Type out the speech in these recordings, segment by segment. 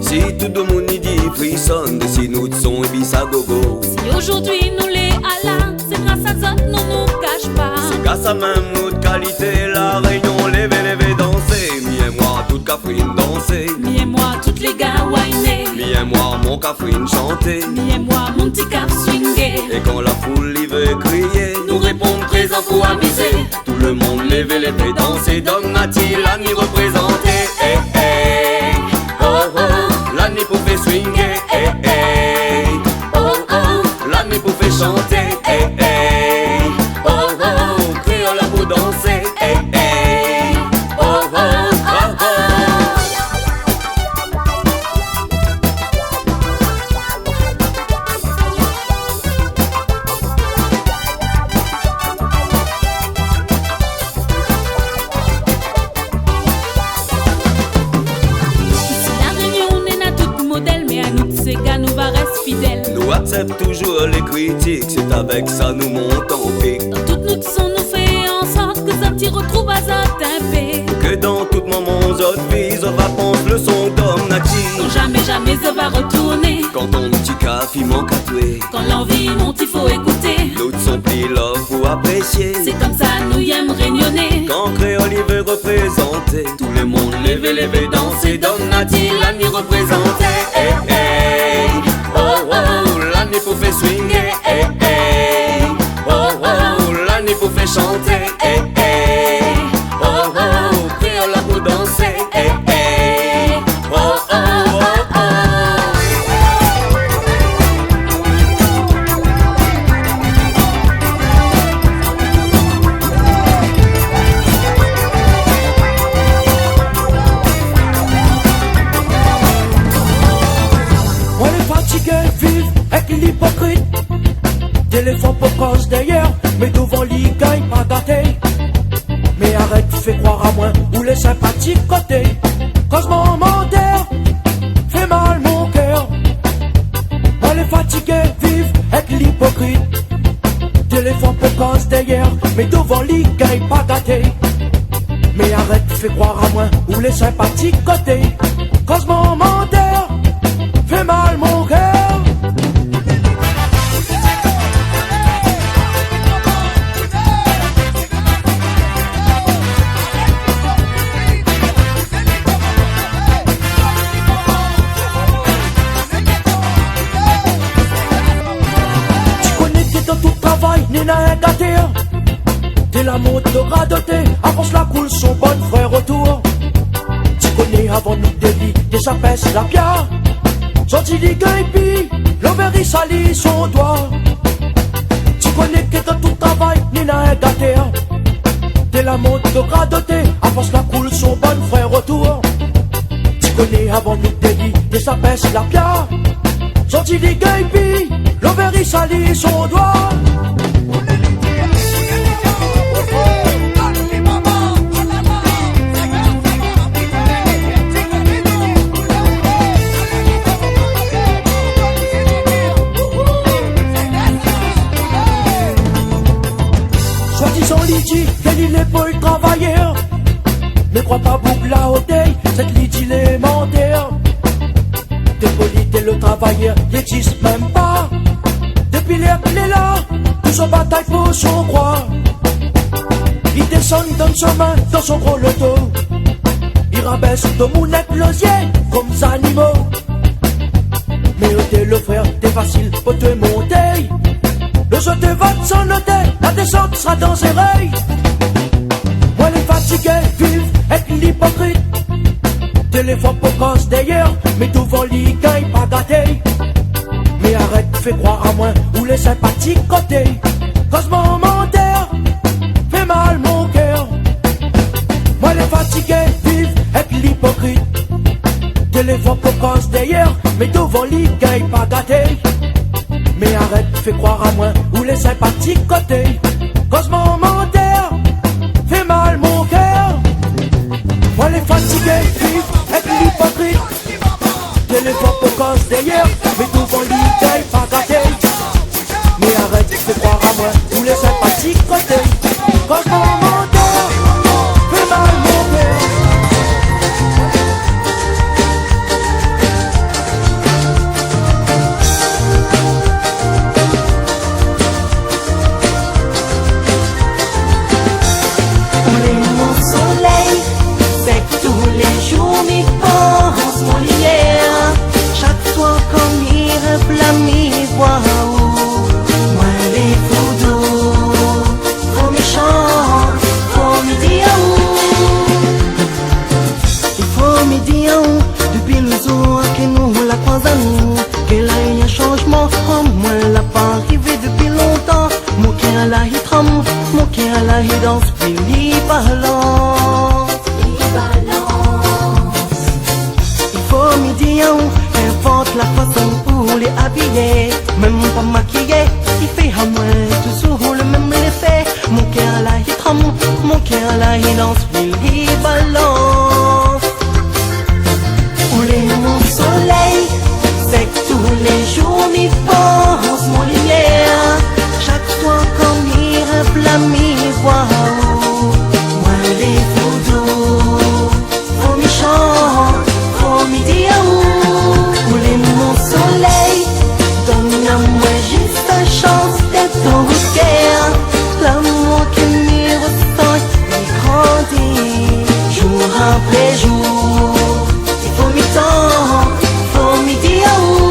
Si tout le monde y dit frissonne, si nous son et bis à gogo. Si aujourd'hui nous les Allah, c'est grâce à ça nous nous cache pas. C'est grâce à même notre qualité, la réunion levé danser. Mi et moi toute cafrine danser. Mi et moi toutes les gars whiner. Mi et moi mon cafrine chanter. Mi et moi mon petit cap swinguer. Et quand la foule y veut crier, nous répondons présent pour amuser. Tout le monde levé danser, donne Nati l'année représentée. Eh eh, oh oh. L'année pour faire swinguer, eh eh, oh oh. L'année pour faire chanter, eh eh, oh oh. Créole pour danser, eh eh, oh oh, oh oh. Nous acceptons toujours les critiques, c'est avec ça nous montons au pic. Dans toutes nos sons nous fait en sorte que ça t'y retrouve à ça tempé. Que dans tout moment autres vies, on va penser le son d'homme natif. Non jamais ça va retourner. Quand ton petit café manque à tuer. Quand l'envie monte il faut écouter. L'autre son pli love pour apprécier. C'est comme ça nous y aime réunionner. Quand Créole il veut représenter, tout le monde levé danser. Donne Nati l'année représentée. Eh eh, oh oh. L'année pour faire swinguer, eh eh, oh oh. L'année pour faire chanter, eh eh, oh oh. Créole pour danser, eh eh, oh oh, oh oh. On est fatigué, vive avec l'hypocrite. Téléphone pour cause d'ailleurs, mais devant l'y gagne pas gâté. Mais arrête, fais croire à moi, ou les sympathiques côté. Cause mon menteur fait mal mon cœur. On est fatigué, vive avec l'hypocrite. Téléphone pour cause d'ailleurs, mais devant l'y gagne pas gâté. Mais arrête, fais croire à moi, ou les sympathiques côté. Cause mon menteur fait mal mon cœur. Tu connais que dans tout travail, Nina est gâtée. T'es la monte de radoter, avance la coule, son bon frère autour. Tu connais avant nous délit, déjà pèse la pierre. Sorti les gueules, l'envers il salit son doigt. Tu connais que dans tout travail, Nina est gâtée. T'es la monte de radoter, avance la coule, son bon frère autour. Tu connais avant nous délit, déjà pèse la pierre. Sorti les gueules, l'envers il salit son doigt. Soi-disant Lydie, qu'elle il est pour le travailleur. Ne crois pas boucle la hôtel, cette Lydie l'élémentaire. T'es poli, t'es le travailleur, n'existe même pas. Depuis l'air qu'il est là, tous en bataille pour son croix. Il descend dans sa main, dans son gros loto. Il rabaisse de mounette l'osier, comme des animaux. Mais t'es le frère, t'es facile pour te monter. Le jeu te va sans noter, la descente sera dans ses reilles. Moi les fatigués vivent avec l'hypocrite. Téléphone pour cause d'ailleurs, mais devant l'y gagne pas gâté. Mais arrête, fais croire à moi, ou les sympathiques côté. Cause mon menteur fait mal mon cœur. Moi les fatigués vivent avec l'hypocrite. Téléphone pour cause d'ailleurs, mais devant lui, gagne pas gâté. Mais arrête, fais croire à moi, ou les sympathiques côtés. Cause mon menteur, fait mal mon cœur. Moi les fatigués, vivent, et l'hypocrite. Téléphone pour cause d'ailleurs, mais devant lui, gagne pas gâté. Mais arrête, fais croire à moi, ou les sympathiques côtés. Cause mon menteur, fait mal mon cœur. Il danse, puis il balance. Il faut midi, importe la façon où les habiller. Même pas maquillé, il fait à moi toujours le même effet. Mon cœur là il tremble, mon cœur là il danse, puis il balance. Où est mon soleil, c'est que tous les jours m'y pense mon lumière. Chaque fois comme il réfléchit moi les photos, faut m'y chanter, faut m'y dire où est mon soleil. Donne-moi juste la chance d'être dans vos cœurs. L'amour qui m'y ressent, il grandit jour après jour. Il faut m'y tendre, faut m'y dire où.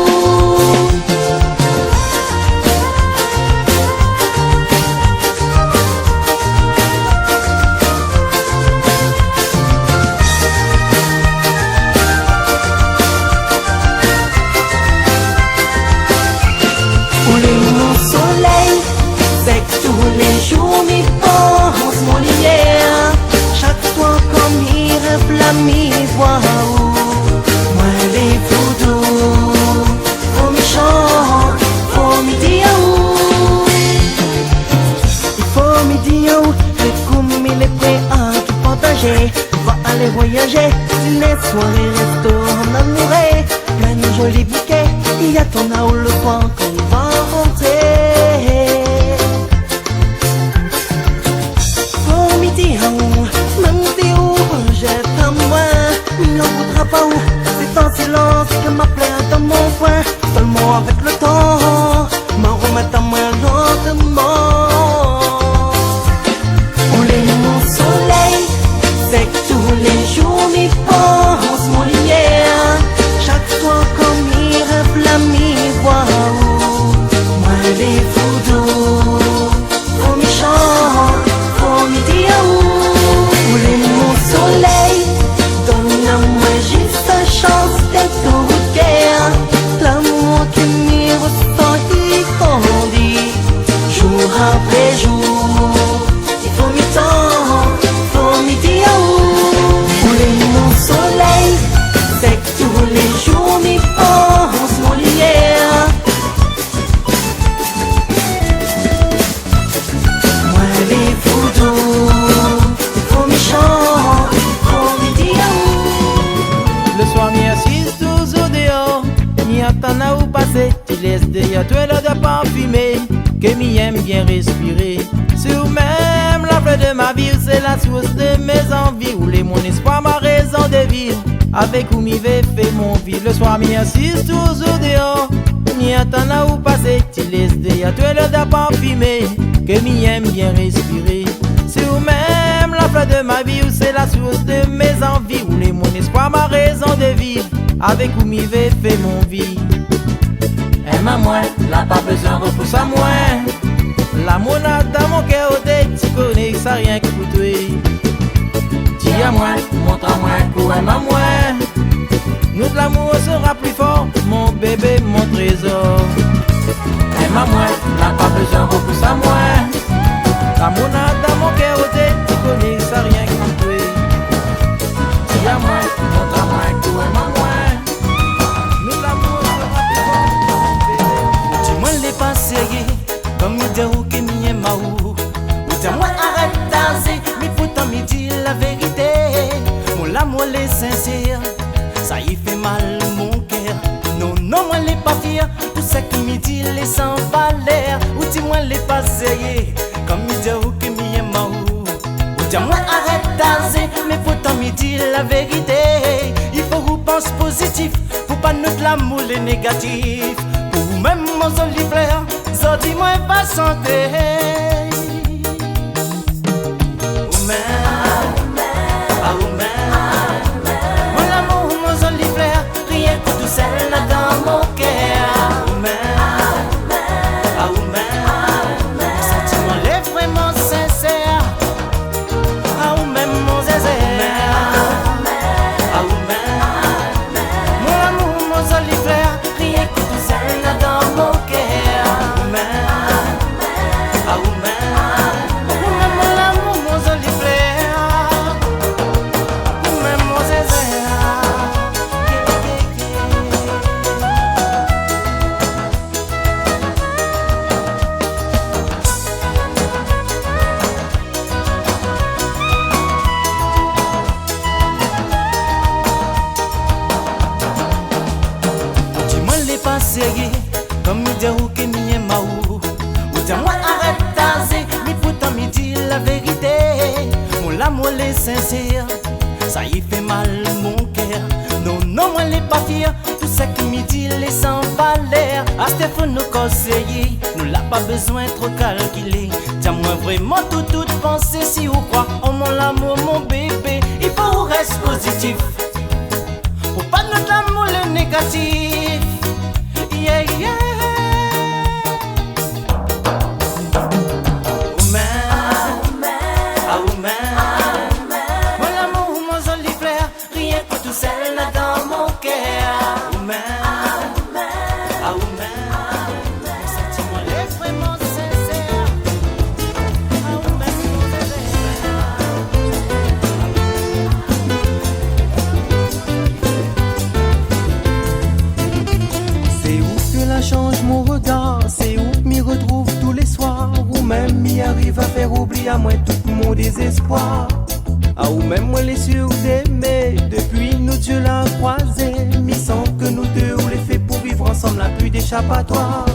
Va aller voyager, dîner, soirée, resto, en amouré. Plein de jolis bouquets, il y a ton là où le soir qu'on va rentrer. Oh midi, même si où jette à moi, il n'en voudra pas où. C'est en silence que ma plaie dans mon coin. Seulement avec le temps, m'en remettre à moi lentement. Où est mon soleil? C'est que tous les jours m'y pense mon lumière. Chaque fois comme il réfléchit m'y voit où. Moi les photos, faut m'y chanter, faut m'y dire où est mon soleil. Donne-moi juste la chance d'être dans votre cœur. L'amour qui m'y ressent, il grandit jour après jour. Il faut m'y tendre, faut m'y dire où est mon soleil. C'est que tous les jours m'y pense mon lumière. Moi les photos, faut m'y chanter, faut m'y dire où. Le soir m'y assise toujours dehors, m'y attend à où passer. Tu laisses derrière toi l'odeur parfumée que m'y aime bien respirer. Sur même la fleur de ma vie, c'est la source de mes envies. Où est mon espoir, ma raison de vivre. Avec où m'y vais fait mon vie. Le soir m'y assise toujours dehors, m'y attend à où passer. Tu laisses derrière toi l'odeur parfumée que m'y aime bien respirer. Sur même la fleur de ma vie, c'est la source de mes envies. Où est mon espoir, ma raison de vivre. Avec où m'y vais fait mon vie. Aime à moi, là pas besoin repousse à moi. L'amour n'a dans mon cœur au tête, tu connais que ça rien que pour toi. Dis à moi, montre à moi, qu'on aime à moi. Nous de l'amour sera plus fort, mon bébé, mon trésor. Aime à moi, n'a pas besoin repousse à moi. L'amour n'a dans mon cœur au tête, tu connais que ça rien que pour toi. Dis à moi, montre à moi, qu'on aime à moi. molle et sincère, ça y fait mal mon cœur. Non, non, moi les pas fier, tout ça qui me dit les sans valeur. Ou dis-moi les pas sérieux, comme il dit ou que m'y aime ou. Ou dis-moi arrête d'aser, mais pourtant me dit la vérité. Il faut vous penser positif, faut pas notre l'amour les négatif. Pour vous-même mon joli fleur, ça dis-moi pas chanter. Comme il dit ou que m'y aime ou. Ou dis-moi arrête d'aser, mais pourtant me dit la vérité. Mon amour est sincère, ça y fait mal mon cœur. Non, non, moi les pas fier, tout ça qui me dit les sans valeur. À Stéphane nous conseiller, nous l'a pas besoin trop calculer. Dis-moi vraiment toute pensée si ou quoi. Oh mon amour, mon bébé, il faut rester positif. Pour pas notre amour le négatif. Yeah, yeah. Change mon regard, c'est où m'y retrouve tous les soirs, ou même m'y arrive à faire oublier à moi tout mon désespoir. Ah, ou même moi les sûrs d'aimer, depuis nous Dieu l'a croisé, m'y semble que nous deux on les fait pour vivre ensemble, n'a plus d'échappatoire.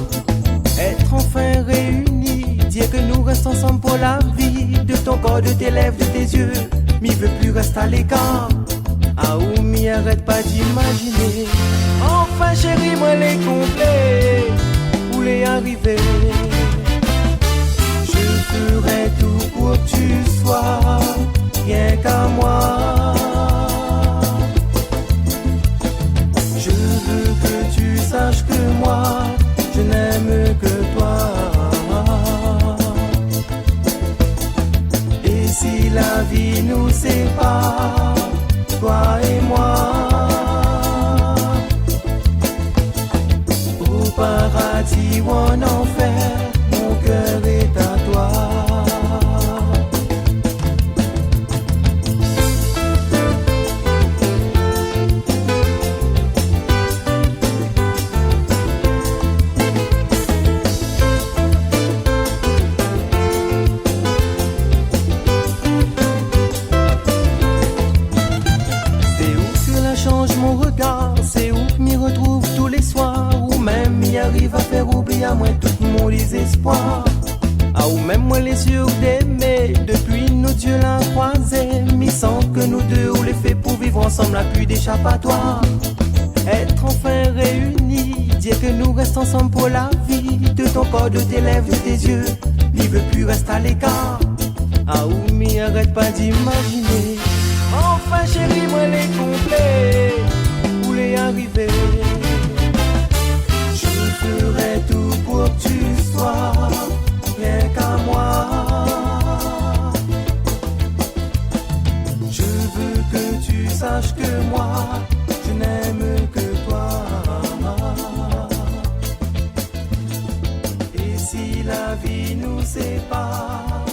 Être enfin réunis, dire que nous restons ensemble pour la vie, de ton corps, de tes lèvres, de tes yeux, m'y veut plus rester à l'écart. Ah, ou m'y arrête pas d'imaginer. Enfin chérie, moi les complets, où les arriver. Je ferai tout pour que tu sois rien qu'à moi. Je veux que tu saches que moi, je n'aime que toi. Et si la vie nous sépare, toi et moi, paradis ou en enfer, mon cœur est à toi. C'est où que la change mon regard, c'est où m'y retrouve tous les soirs, même m'y arrive à faire oublier à moi tout mon désespoir. Ah, ou même moi les yeux d'aimer, depuis nous Dieu l'a croisé, m'y semble que nous deux on les fait pour vivre ensemble, n'a plus d'échappatoire. Être enfin réunis, dire que nous restons ensemble pour la vie, de ton corps, de tes lèvres, de tes yeux, n'y veut plus rester à l'écart. Ah, ou m'y arrête pas d'imaginer. Enfin chérie, moi les complets, où les arriver. Je ferai tout pour que tu sois rien qu'à moi. Je veux que tu saches que moi, je n'aime que toi. Et si la vie nous sépare,